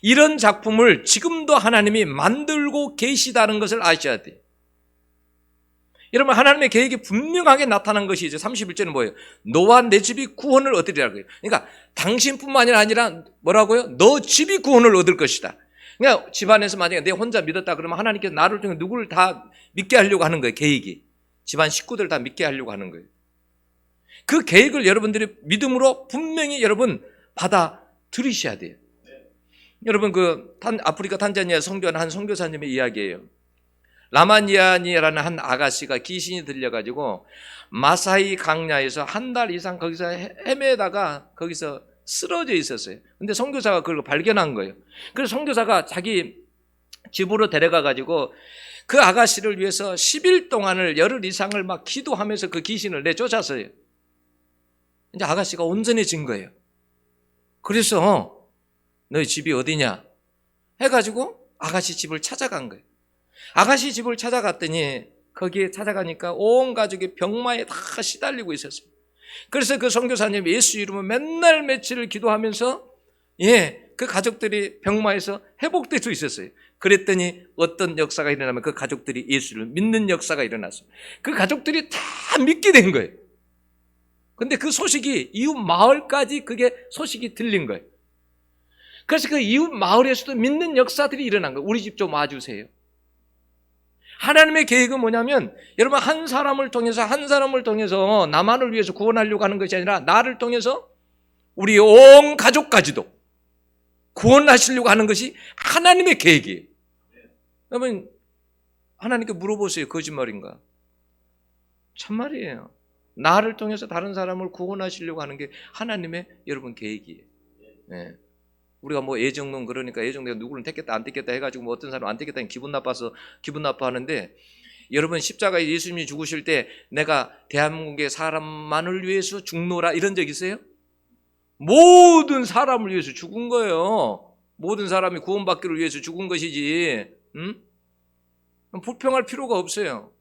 이런 작품을 지금도 하나님이 만들고 계시다는 것을 아셔야 돼요. 여러분 하나님의 계획이 분명하게 나타난 것이 이제 31절은 뭐예요? 너와 내 집이 구원을 얻으리라고요. 그러니까 당신뿐만이 아니라 뭐라고요? 너 집이 구원을 얻을 것이다. 그러니까 집안에서 만약에 내 혼자 믿었다 그러면 하나님께서 나를 통해 누구를 다 믿게 하려고 하는 거예요. 계획이. 집안 식구들 다 믿게 하려고 하는 거예요. 그 계획을 여러분들이 믿음으로 분명히 여러분 받아들이셔야 돼요. 여러분 아프리카 탄자니아 선교한 한 선교사님의 이야기예요. 라마니아니라는 한 아가씨가 귀신이 들려가지고 마사이 강야에서 한 달 이상 거기서 헤매다가 거기서 쓰러져 있었어요. 근데 선교사가 그걸 발견한 거예요. 그래서 선교사가 자기 집으로 데려가가지고 그 아가씨를 위해서 10일 동안을 열흘 이상을 막 기도하면서 그 귀신을 내쫓았어요. 이제 아가씨가 온전해진 거예요. 그래서 너희 집이 어디냐 해가지고 아가씨 집을 찾아간 거예요. 아가씨 집을 찾아갔더니 거기에 찾아가니까 온 가족이 병마에 다 시달리고 있었어요. 그래서 그 선교사님 예수 이름으로 맨날 며칠을 기도하면서 그 가족들이 병마에서 회복될 수 있었어요. 그랬더니 어떤 역사가 일어나면 그 가족들이 예수를 믿는 역사가 일어났습니다. 그 가족들이 다 믿게 된 거예요. 근데 그 소식이 이웃 마을까지 그게 소식이 들린 거예요. 그래서 그 이웃 마을에서도 믿는 역사들이 일어난 거예요. 우리 집 좀 와주세요. 하나님의 계획은 뭐냐면 여러분 한 사람을 통해서 나만을 위해서 구원하려고 하는 것이 아니라 나를 통해서 우리 온 가족까지도 구원하시려고 하는 것이 하나님의 계획이에요. 여러분 하나님께 물어보세요. 거짓말인가? 참말이에요. 나를 통해서 다른 사람을 구원하시려고 하는 게 하나님의 여러분 계획이에요. 네. 우리가 뭐 애정론 그러니까 애정론 누구를 택겠다 안 택겠다 해가지고 뭐 어떤 사람 안 택겠다니 기분 나빠하는데 여러분 십자가에 예수님이 죽으실 때 내가 대한민국의 사람만을 위해서 죽노라 이런 적 있어요? 모든 사람을 위해서 죽은 거예요. 모든 사람이 구원받기를 위해서 죽은 것이지. 불평할 필요가 없어요.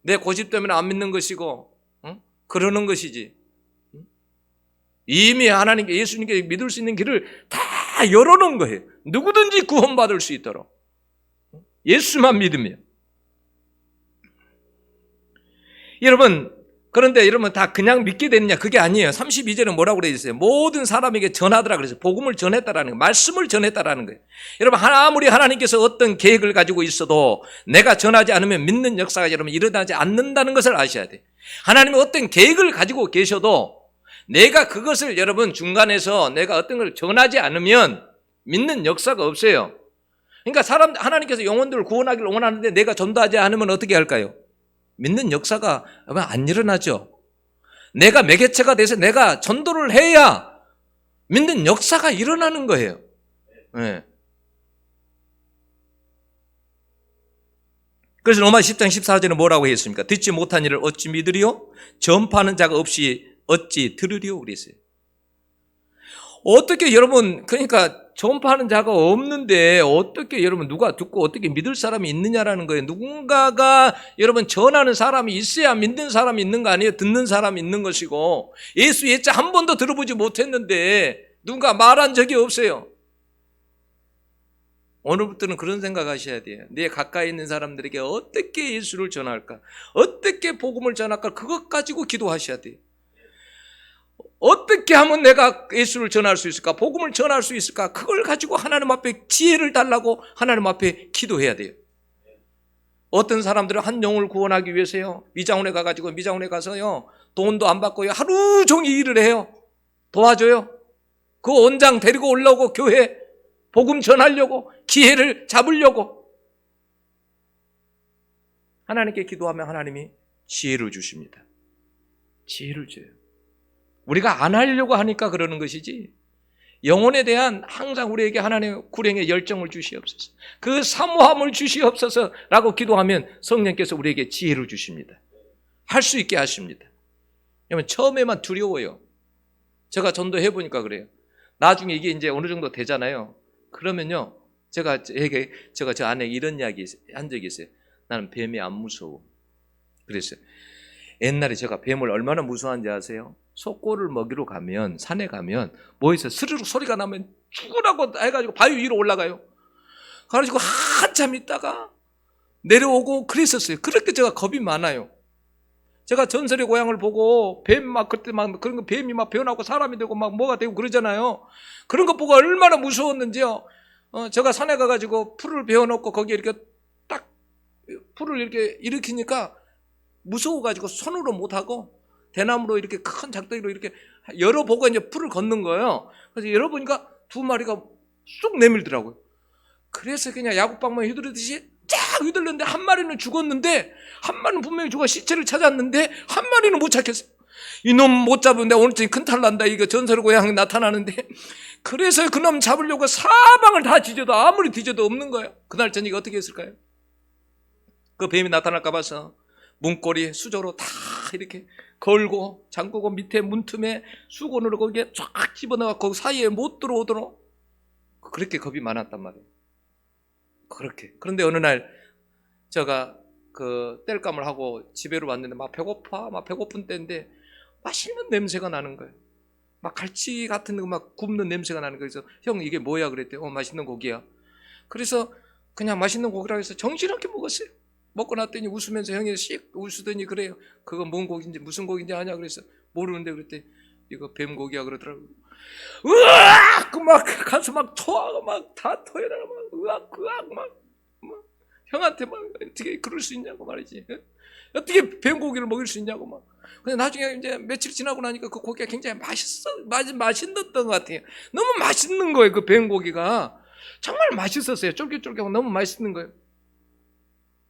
내 고집 때문에 안 믿는 것이고 그러는 것이지. 이미 하나님께 예수님께 믿을 수 있는 길을 다 열어놓은 거예요. 누구든지 구원받을 수 있도록. 예수만 믿으면. 그런데 여러분 다 그냥 믿게 되느냐? 그게 아니에요. 32절은 뭐라고 그래 있어요? 모든 사람에게 전하더라 그래서 복음을 전했다라는 거예요. 말씀을 전했다라는 거예요. 여러분 아무리 하나님께서 어떤 계획을 가지고 있어도 내가 전하지 않으면 믿는 역사가 여러분 일어나지 않는다는 것을 아셔야 돼요. 하나님이 어떤 계획을 가지고 계셔도 내가 그것을 여러분 중간에서 내가 어떤 걸 전하지 않으면 믿는 역사가 없어요. 그러니까 하나님께서 영혼들을 구원하기를 원하는데 내가 전도하지 않으면 어떻게 할까요? 믿는 역사가 안 일어나죠. 내가 매개체가 돼서 내가 전도를 해야 믿는 역사가 일어나는 거예요. 네. 그래서 로마 10장 14절에 뭐라고 했습니까? 듣지 못한 일을 어찌 믿으리요? 전파하는 자가 없이 어찌 들으리요? 그랬어요. 어떻게 여러분 그러니까 전파하는 자가 없는데 어떻게 여러분 누가 듣고 어떻게 믿을 사람이 있느냐라는 거예요. 누군가가 여러분 전하는 사람이 있어야 믿는 사람이 있는 거 아니에요? 듣는 사람이 있는 것이고 예수 예자 한 번도 들어보지 못했는데 누군가 말한 적이 없어요. 오늘부터는 그런 생각하셔야 돼요. 내 가까이 있는 사람들에게 어떻게 예수를 전할까? 어떻게 복음을 전할까? 그것 가지고 기도하셔야 돼요. 어떻게 하면 내가 예수를 전할 수 있을까? 복음을 전할 수 있을까? 그걸 가지고 하나님 앞에 지혜를 달라고 하나님 앞에 기도해야 돼요. 어떤 사람들은 한 영혼을 구원하기 위해서요. 미장원에 가서요. 돈도 안 받고요. 하루 종일 일을 해요. 도와줘요. 그 원장 데리고 올라오고 교회 복음 전하려고 기회를 잡으려고 하나님께 기도하면 하나님이 지혜를 주십니다. 지혜를 줘요. 우리가 안 하려고 하니까 그러는 것이지 영혼에 대한 항상 우리에게 하나님의 구령의 열정을 주시옵소서. 그 사모함을 주시옵소서라고 기도하면 성령께서 우리에게 지혜를 주십니다. 할 수 있게 하십니다. 왜냐하면 처음에만 두려워요. 제가 전도해 보니까 그래요. 나중에 이게 이제 어느 정도 되잖아요. 그러면요, 제가 저 안에 이런 이야기 한 적이 있어요. 나는 뱀이 안 무서워. 그랬어요. 옛날에 제가 뱀을 얼마나 무서워하는지 아세요? 속골을 먹이러 가면 산에 가면 뭐에서 스르륵 소리가 나면 죽으라고 해가지고 바위 위로 올라가요. 그래가지고 한참 있다가 내려오고 그랬었어요. 그렇게 제가 겁이 많아요. 제가 전설의 고향을 보고 뱀 막 그때 막 그런 거 뱀이 막 변하고 사람이 되고 막 뭐가 되고 그러잖아요. 그런 거 보고 얼마나 무서웠는지요. 제가 산에 가가지고 풀을 베어놓고 거기에 이렇게 딱 풀을 이렇게 일으키니까 무서워가지고 손으로 못하고 대나무로 이렇게 큰 작더기로 이렇게 열어보고 이제 풀을 걷는 거예요. 그래서 열어보니까 두 마리가 쑥 내밀더라고요. 그래서 그냥 야구방망이 휘두르듯이 쫙 휘둘렀는데 한 마리는 죽었는데 한 마리는 분명히 죽어 시체를 찾았는데 한 마리는 못 찾겠어요. 이놈 못 잡으면 오늘쯤 큰탈 난다. 이거 전설의 고향이 나타나는데 그래서 그놈 잡으려고 사방을 다 뒤져도 아무리 뒤져도 없는 거예요. 그날 저녁에 어떻게 했을까요? 그 뱀이 나타날까 봐서 문고리 수저로 다 이렇게 걸고 잠그고 밑에 문틈에 수건으로 거기에 쫙 집어넣고 그 사이에 못 들어오도록 그렇게 겁이 많았단 말이에요. 그렇게. 그런데 어느 날 제가 그 땔감을 하고 집에로 왔는데 막 배고픈 때인데 맛있는 냄새가 나는 거예요. 막 갈치 같은 거 막 굽는 냄새가 나는 거예요. 그래서 형 이게 뭐야 그랬더니 맛있는 고기야. 그래서 그냥 맛있는 고기라고 해서 정신없게 먹었어요. 먹고 났더니 웃으면서 형이 씩 웃으더니 그래요. 그거 뭔 고기인지 무슨 고기인지 아냐 그래서 모르는데 그랬더니 이거 뱀고기야 그러더라고요. 으악! 막 가슴 막 토하고 막 다 토해나가 막 으악 막 형한테 막 어떻게 그럴 수 있냐고 말이지. 어떻게 뱀고기를 먹일 수 있냐고 막. 근데 나중에 이제 며칠 지나고 나니까 그 고기가 굉장히 맛있었던 것 같아요. 너무 맛있는 거예요. 그 뱀고기가 정말 맛있었어요. 쫄깃쫄깃하고 너무 맛있는 거예요.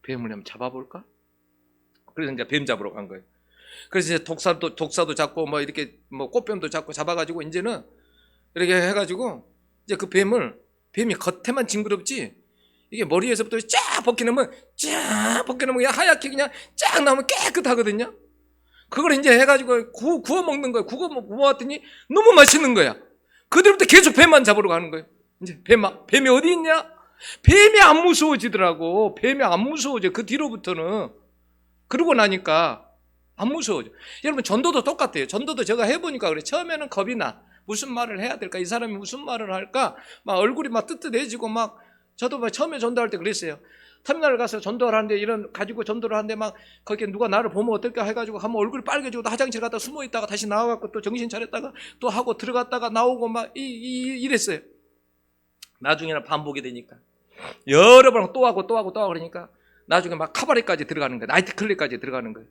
뱀을 한번 잡아볼까? 그래서 이제 뱀 잡으러 간 거예요. 그래서 이제 독사도 잡고 뭐 이렇게 뭐 꽃뱀도 잡고 잡아가지고 이제는 이렇게 해가지고 이제 그 뱀이 겉에만 징그럽지 이게 머리에서부터 쫙 벗겨내면 그냥 하얗게 그냥 쫙 나오면 깨끗하거든요. 그걸 이제 해가지고 구워 먹는 거예요. 구워 먹었더니 너무 맛있는 거야. 그들부터 계속 뱀만 잡으러 가는 거예요. 이제 뱀이 어디 있냐? 뱀이 안 무서워지더라고. 뱀이 안 무서워져. 그 뒤로부터는. 그러고 나니까 안 무서워져. 여러분 전도도 똑같아요. 전도도 제가 해보니까 그래. 처음에는 겁이 나. 무슨 말을 해야 될까? 이 사람이 무슨 말을 할까? 막 얼굴이 막 뜨뜻해지고 막 저도 막 처음에 전도할 때 그랬어요. 터미널 가서 전도를 하는데 이런 가지고 전도를 하는데 막 거기에 누가 나를 보면 어떨까 해가지고 한번 얼굴이 빨개지고 또 화장실 갔다 숨어 있다가 다시 나와갖고 또 정신 차렸다가 또 하고 들어갔다가 나오고 막 이랬어요. 나중에는 반복이 되니까 여러 번 또 하고 그러니까 나중에 막 카바레까지 들어가는 거예요. 나이트클럽까지 들어가는 거예요.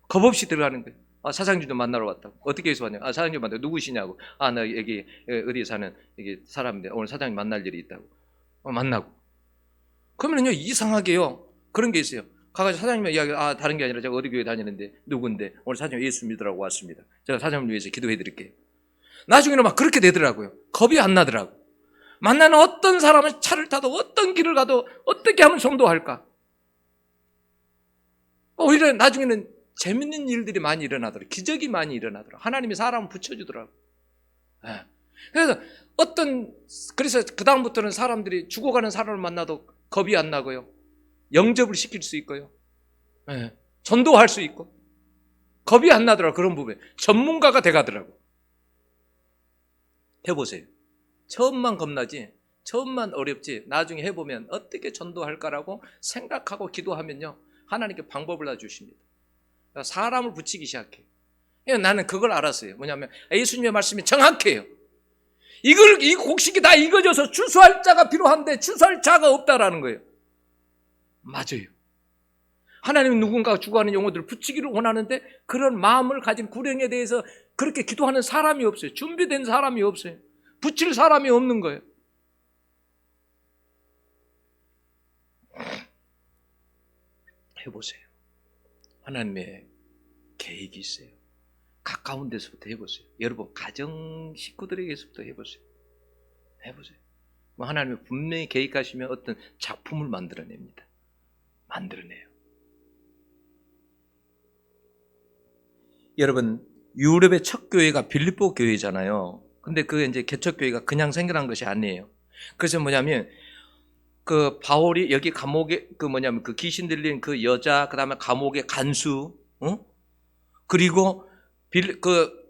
겁 없이 들어가는 거예요. 사장님 좀 만나러 왔다고. 어떻게 해서 왔냐고. 사장님 만나러 누구시냐고. 나 여기 어디에 사는 여기 사람인데 오늘 사장님 만날 일이 있다고. 만나고. 그러면요 이상하게요 그런 게 있어요. 가가지고 사장님의 이야기 다른 게 아니라 제가 어디 교회 다니는데 누군데 오늘 사장님 예수 믿으라고 왔습니다. 제가 사장님을 위해서 기도해 드릴게요. 나중에는 막 그렇게 되더라고요. 겁이 안 나더라고. 만나는 어떤 사람은 차를 타도 어떤 길을 가도 어떻게 하면 전도할까? 오히려 나중에는 재밌는 일들이 많이 일어나더라고요. 기적이 많이 일어나더라고요. 하나님이 사람을 붙여주더라고요. 그래서 그 다음부터는 사람들이 죽어가는 사람을 만나도 겁이 안 나고요. 영접을 시킬 수 있고요. 전도할 수 있고. 겁이 안 나더라고요. 그런 부분에. 전문가가 돼가더라고요. 해보세요. 처음만 겁나지, 처음만 어렵지, 나중에 해보면 어떻게 전도할까라고 생각하고 기도하면요. 하나님께 방법을 다 주십니다. 사람을 붙이기 시작해요. 나는 그걸 알았어요. 뭐냐면 예수님의 말씀이 정확해요. 이 곡식이 다 익어져서 추수할 자가 필요한데 추수할 자가 없다라는 거예요. 맞아요. 하나님은 누군가가 죽어가는 영혼들을 붙이기를 원하는데 그런 마음을 가진 구령에 대해서 그렇게 기도하는 사람이 없어요. 준비된 사람이 없어요. 붙일 사람이 없는 거예요. 해보세요. 하나님의 계획이 있어요. 가까운 데서부터 해보세요. 여러분 가정 식구들에게서부터 해보세요. 하나님이 분명히 계획하시면 어떤 작품을 만들어냅니다. 만들어내요. 여러분 유럽의 첫 교회가 빌립보 교회잖아요. 근데 그게 이제 개척 교회가 그냥 생겨난 것이 아니에요. 그래서 뭐냐면 그 바울이 여기 감옥에 그 귀신 들린 그 여자, 그다음에 감옥의 간수, 그리고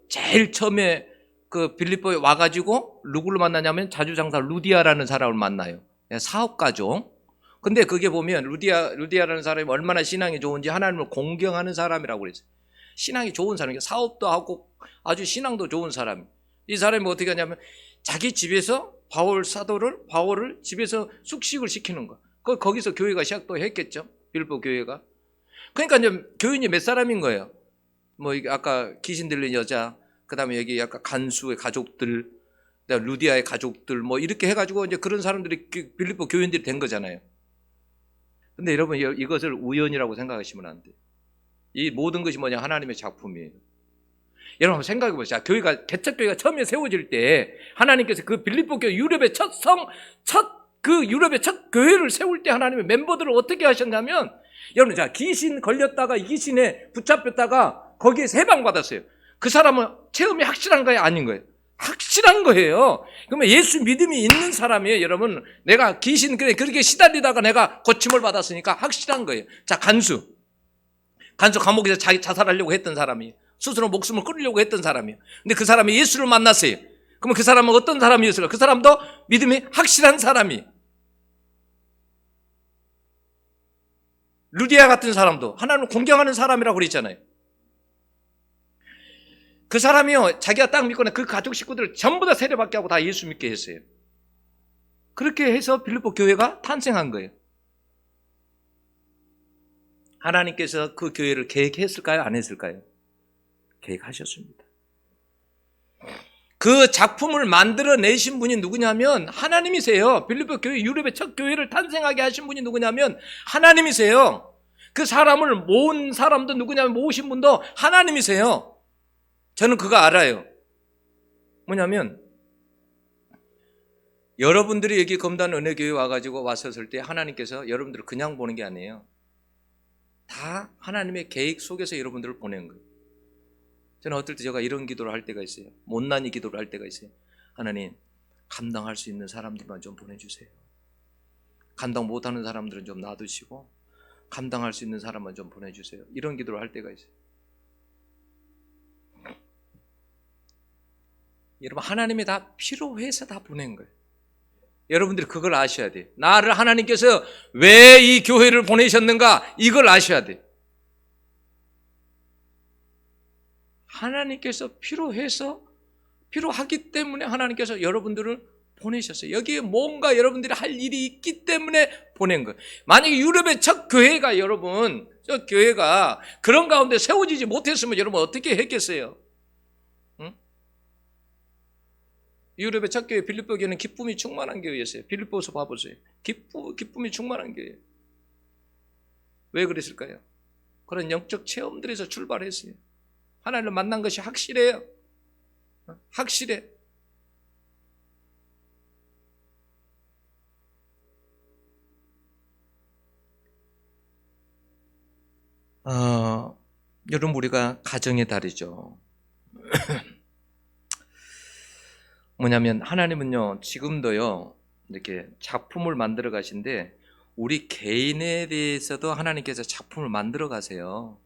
제일 처음에 그 빌립보에 와가지고 누구를 만나냐면 자주장사 루디아라는 사람을 만나요. 사업가죠. 근데 그게 보면 루디아라는 사람이 얼마나 신앙이 좋은지 하나님을 공경하는 사람이라고 그랬어요. 신앙이 좋은 사람이에요. 사업도 하고 아주 신앙도 좋은 사람. 이 사람이 어떻게 하냐면 자기 집에서 바울을 집에서 숙식을 시키는 거. 거기서 교회가 시작도 했겠죠. 빌립보 교회가. 그러니까 이제 교인이 몇 사람인 거예요. 뭐 이게 아까 귀신 들린 여자, 그다음에 여기 약간 간수의 가족들, 루디아의 가족들 뭐 이렇게 해가지고 이제 그런 사람들이 빌립보 교인들이 된 거잖아요. 근데 여러분 이것을 우연이라고 생각하시면 안 돼요. 이 모든 것이 뭐냐 하나님의 작품이에요. 여러분 한번 생각해 보세요. 개척교회가 처음에 세워질 때 하나님께서 그 빌립보 교회 유럽의 유럽의 첫 교회를 세울 때 하나님의 멤버들을 어떻게 하셨냐면 여러분 귀신 걸렸다가 이 귀신에 붙잡혔다가 거기에 해방받았어요. 그 사람은 체험이 확실한 거예요? 아닌 거예요? 확실한 거예요. 그러면 예수 믿음이 있는 사람이에요. 여러분 내가 귀신 그렇게 시달리다가 내가 고침을 받았으니까 확실한 거예요. 간수 감옥에서 자살하려고 했던 사람이에요. 스스로 목숨을 끊으려고 했던 사람이에요. 근데 그 사람이 예수를 만났어요. 그러면 그 사람은 어떤 사람이었을까? 그 사람도 믿음이 확실한 사람이에요. 루디아 같은 사람도 하나님을 공경하는 사람이라고 그랬잖아요. 그 사람이요, 자기가 딱 믿거나 그 가족 식구들을 전부 다 세례받게 하고 다 예수 믿게 했어요. 그렇게 해서 빌립보 교회가 탄생한 거예요. 하나님께서 그 교회를 계획했을까요? 안 했을까요? 계획하셨습니다. 그 작품을 만들어내신 분이 누구냐면 하나님이세요. 빌립보 교회, 유럽의 첫 교회를 탄생하게 하신 분이 누구냐면 하나님이세요. 그 사람을 모은 사람도 누구냐면 모으신 분도 하나님이세요. 저는 그거 알아요. 뭐냐면 여러분들이 여기 검단 은혜교회 와가지고 왔었을 때 하나님께서 여러분들을 그냥 보는 게 아니에요. 다 하나님의 계획 속에서 여러분들을 보낸 거예요. 저는 어떨 때 제가 이런 기도를 할 때가 있어요. 못난이 기도를 할 때가 있어요. 하나님, 감당할 수 있는 사람들만 좀 보내주세요. 감당 못하는 사람들은 좀 놔두시고 감당할 수 있는 사람만 좀 보내주세요. 이런 기도를 할 때가 있어요. 여러분, 하나님이 다 필요해서 다 보낸 거예요. 여러분들이 그걸 아셔야 돼요. 나를 하나님께서 왜 이 교회를 보내셨는가, 이걸 아셔야 돼요. 하나님께서 필요하기 때문에 하나님께서 여러분들을 보내셨어요. 여기에 뭔가 여러분들이 할 일이 있기 때문에 보낸 거예요. 만약에 유럽의 첫 교회가 첫 교회가 그런 가운데 세워지지 못했으면 여러분 어떻게 했겠어요? 응? 유럽의 첫 교회 빌립보 교회는 기쁨이 충만한 교회였어요. 빌립보서 봐보세요. 기쁨이 충만한 교회예요. 왜 그랬을까요? 그런 영적 체험들에서 출발했어요. 하나님을 만난 것이 확실해요. 확실해. 여러분, 우리가 가정의 달이죠. 뭐냐면 하나님은요, 지금도요, 이렇게 작품을 만들어 가신데 우리 개인에 대해서도 하나님께서 작품을 만들어 가세요.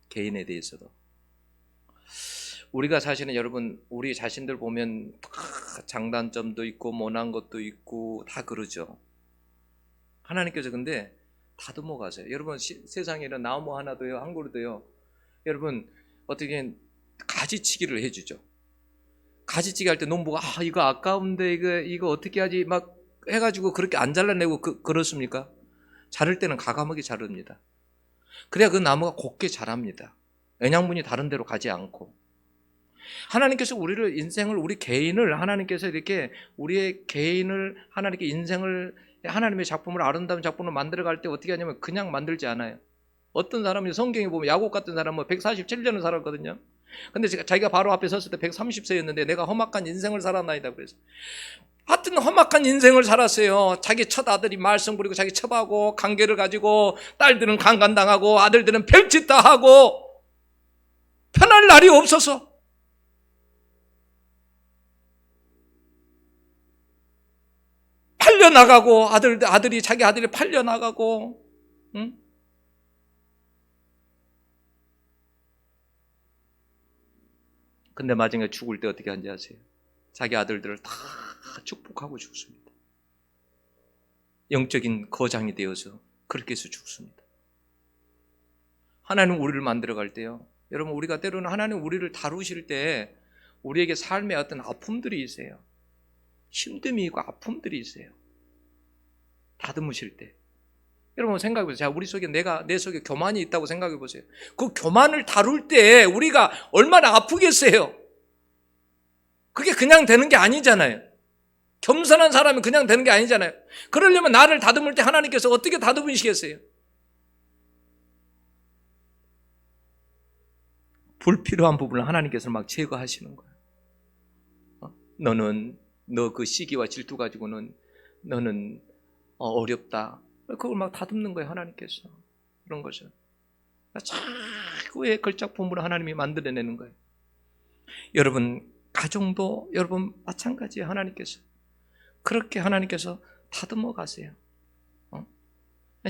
개인에 대해서도. 우리가 사실은 여러분, 우리 자신들 보면 다 장단점도 있고 모난 것도 있고 다 그러죠. 하나님께서 근데 다듬어 가세요. 여러분, 세상에 이런 나무 하나도요, 한 그루도요, 여러분 어떻게 가지치기를 해주죠. 가지치기 할 때 농부가 이거 아까운데 이거 어떻게 하지 막 해가지고 그렇게 안 잘라내고 그렇습니까? 자를 때는 과감하게 자릅니다. 그래야 그 나무가 곱게 자랍니다. 영양분이 다른 데로 가지 않고. 하나님께서 우리를 인생을, 우리 개인을 하나님께서 이렇게 우리의 개인을 하나님께 인생을 하나님의 작품을, 아름다운 작품을 만들어갈 때 어떻게 하냐면 그냥 만들지 않아요. 어떤 사람이 성경에 보면 야곱 같은 사람은 147년을 살았거든요. 근데 자기가 바로 앞에 섰을 때 130세였는데 내가 험악한 인생을 살았나이다 그래서. 하여튼 험악한 인생을 살았어요. 자기 첫 아들이 말썽 부리고 자기 첩하고 관계를 가지고 딸들은 강간당하고 아들들은 별짓 다 하고 편할 날이 없어서 팔려나가고 자기 아들이 팔려나가고, 응? 근데 마지막에 죽을 때 어떻게 한지 아세요? 자기 아들들을 다 축복하고 죽습니다. 영적인 거장이 되어서 그렇게 해서 죽습니다. 하나님 우리를 만들어갈 때요, 여러분, 우리가 때로는 하나님 우리를 다루실 때 우리에게 삶의 어떤 아픔들이 있어요. 힘듦이 있고 아픔들이 있어요. 다듬으실 때 여러분 생각해 보세요. 자, 우리 속에 내 속에 교만이 있다고 생각해 보세요. 그 교만을 다룰 때 우리가 얼마나 아프겠어요. 그게 그냥 되는 게 아니잖아요. 겸손한 사람이 그냥 되는 게 아니잖아요. 그러려면 나를 다듬을 때 하나님께서 어떻게 다듬으시겠어요? 불필요한 부분을 하나님께서 막 제거하시는 거예요. 너 그 시기와 질투 가지고는 너는 어렵다. 그걸 막 다듬는 거예요, 하나님께서. 그런 거죠. 자꾸의 걸작품으로 하나님이 만들어내는 거예요. 여러분, 가정도 여러분 마찬가지예요. 하나님께서 그렇게 하나님께서 다듬어 가세요.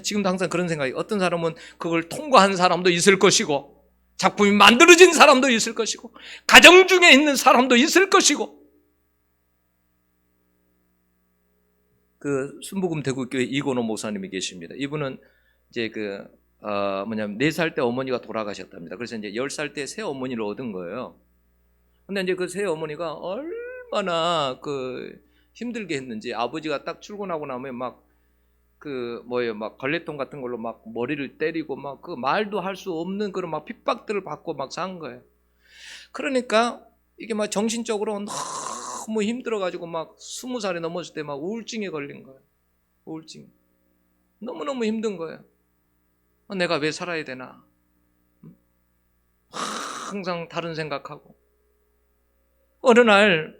지금도 항상 그런 생각이, 어떤 사람은 그걸 통과한 사람도 있을 것이고 작품이 만들어진 사람도 있을 것이고 가정 중에 있는 사람도 있을 것이고. 그 순복음 대구교회 이건호 목사님이 계십니다. 이분은 이제 뭐냐면 4살 때 어머니가 돌아가셨답니다. 그래서 이제 10살 때 새 어머니를 얻은 거예요. 근데 이제 그 새 어머니가 얼마나 힘들게 했는지, 아버지가 딱 출근하고 나면 막 막 걸레통 같은 걸로 막 머리를 때리고 막 말도 할 수 없는 그런 막 핍박들을 받고 막 산 거예요. 그러니까 이게 막 정신적으로 너무 힘들어가지고 막 20살이 넘었을 때 막 우울증에 걸린 거예요. 우울증. 너무너무 힘든 거예요. 내가 왜 살아야 되나? 항상 다른 생각하고. 어느 날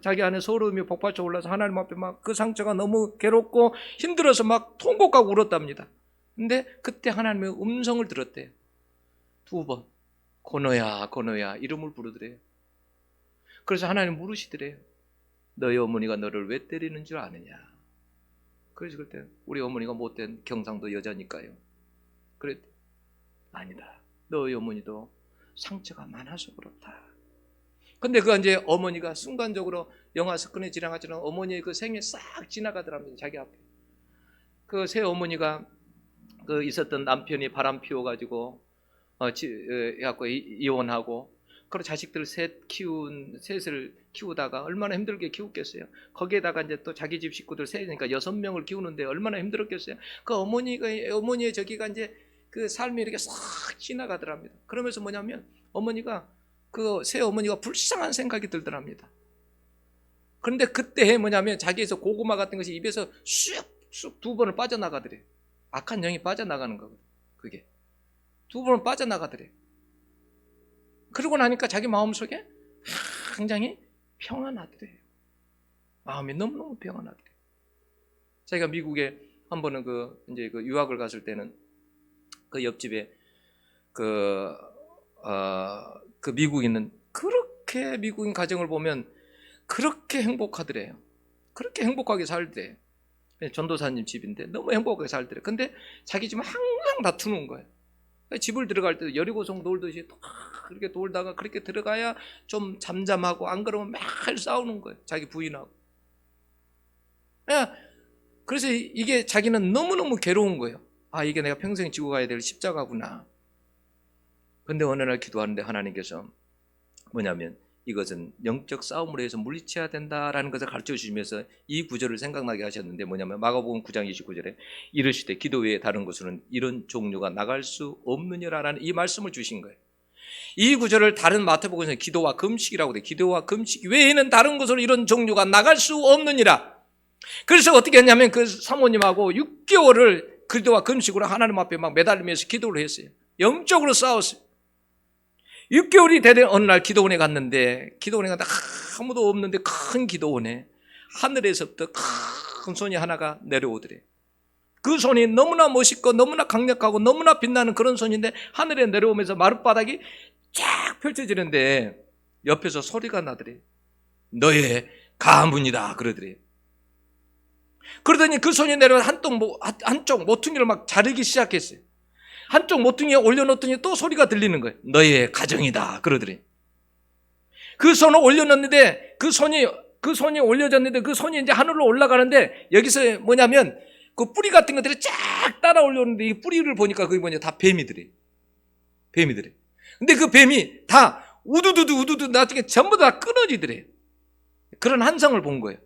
자기 안에 소름이 폭발쳐 올라서 하나님 앞에 막 그 상처가 너무 괴롭고 힘들어서 막 통곡하고 울었답니다. 근데 그때 하나님의 음성을 들었대요. 2번. 건호야, 건호야 이름을 부르더래요. 그래서 하나님 물으시더래요. 너희 어머니가 너를 왜 때리는 줄 아느냐? 그래서 그때 우리 어머니가 못된 경상도 여자니까요. 그랬대. 아니다. 너희 어머니도 상처가 많아서 그렇다. 근데 이제 어머니가 순간적으로 영화 스크린에 지나가처럼 어머니의 그 생이 싹 지나가더랍니다. 자기 앞에. 그 새 어머니가 있었던 남편이 바람 피워가지고 해갖고 이혼하고, 그리고 자식들 셋을 키우다가 얼마나 힘들게 키웠겠어요. 거기에다가 이제 또 자기 집 식구들 셋이니까 6명을 키우는데 얼마나 힘들었겠어요. 그 어머니의 저기가 이제 그 삶이 이렇게 싹 지나가더랍니다. 그러면서 뭐냐면 어머니가 그 새 어머니가 불쌍한 생각이 들더랍니다. 그런데 그때 뭐냐면 자기에서 고구마 같은 것이 입에서 쑥쑥 2번을 빠져나가더래. 악한 영이 빠져나가는 거거든. 그게 2번을 빠져나가더래. 그러고 나니까 자기 마음속에 굉장히 평안하더래요. 마음이 너무너무 평안하더래요. 자기가 미국에 한 번은 이제 유학을 갔을 때는 그 옆집에 미국인은 그렇게 미국인 가정을 보면 그렇게 행복하더래요. 그렇게 행복하게 살더래요. 전도사님 집인데 너무 행복하게 살더래요. 근데 자기 집은 항상 다투는 거예요. 집을 들어갈 때도 여리고성 돌듯이 그렇게 돌다가 그렇게 들어가야 좀 잠잠하고, 안 그러면 매일 싸우는 거예요. 자기 부인하고. 그래서 이게 자기는 너무너무 괴로운 거예요. 이게 내가 평생 지고 가야 될 십자가구나. 근데 어느 날 기도하는데 하나님께서 뭐냐면 이것은 영적 싸움으로 해서 물리쳐야 된다라는 것을 가르쳐 주시면서 이 구절을 생각나게 하셨는데, 뭐냐면 마가복음 9장 29절에 이르시되 기도 외에 다른 곳으로는 이런 종류가 나갈 수 없느니라라는 이 말씀을 주신 거예요. 이 구절을 다른 마태복음에서 기도와 금식이라고 돼. 기도와 금식 외에는 다른 곳으로 이런 종류가 나갈 수 없느니라. 그래서 어떻게 했냐면 그 사모님하고 6개월을 기도와 금식으로 하나님 앞에 막 매달리면서 기도를 했어요. 영적으로 싸웠어요. 6개월이 되던 어느 날 기도원에 갔는데, 아무도 없는데 큰 기도원에 하늘에서부터 큰 손이 하나가 내려오더래. 그 손이 너무나 멋있고 너무나 강력하고 너무나 빛나는 그런 손인데 하늘에 내려오면서 마룻바닥이 쫙 펼쳐지는데 옆에서 소리가 나더래. 너의 가문이다 그러더래. 그러더니 그 손이 내려와 한쪽 모퉁이를 막 자르기 시작했어요. 한쪽 모퉁이에 올려놓더니 또 소리가 들리는 거예요. 너의 가정이다 그러더래. 그 손을 올려놓는데 그 손이 올려졌는데 그 손이 이제 하늘로 올라가는데, 여기서 뭐냐면 그 뿌리 같은 것들이 쫙 따라 올려오는데 이 뿌리를 보니까 그게 뭐냐, 다 뱀이더래. 근데 그 뱀이 다 우두두두 나중에 전부 다 끊어지더래. 그런 한상을 본 거예요.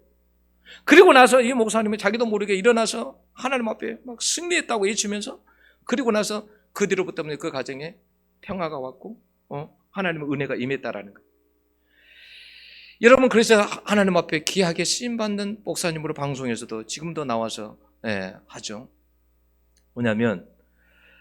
그리고 나서 이 목사님은 자기도 모르게 일어나서 하나님 앞에 막 승리했다고 외치면서, 그리고 나서 그 뒤로부터 그 가정에 평화가 왔고 하나님의 은혜가 임했다라는 거예요. 여러분, 그래서 하나님 앞에 귀하게 쓰임받는 목사님으로 방송에서도 지금도 나와서 하죠. 뭐냐면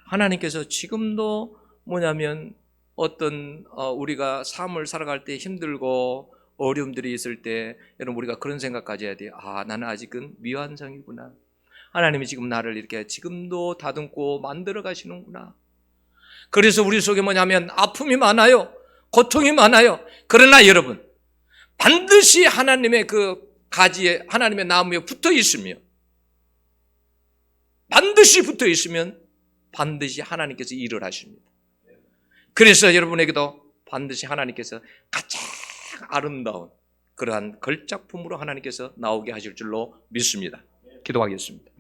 하나님께서 지금도 뭐냐면 어떤 우리가 삶을 살아갈 때 힘들고 어려움들이 있을 때 여러분 우리가 그런 생각까지 해야 돼요. 나는 아직은 미완성이구나. 하나님이 지금 나를 이렇게 지금도 다듬고 만들어 가시는구나. 그래서 우리 속에 뭐냐면 아픔이 많아요. 고통이 많아요. 그러나 여러분 반드시 하나님의 그 가지에, 하나님의 나무에 붙어 있으며, 반드시 붙어 있으면 반드시 하나님께서 일을 하십니다. 그래서 여러분에게도 반드시 하나님께서 가장 아름다운 그러한 걸작품으로 하나님께서 나오게 하실 줄로 믿습니다. 기도하겠습니다.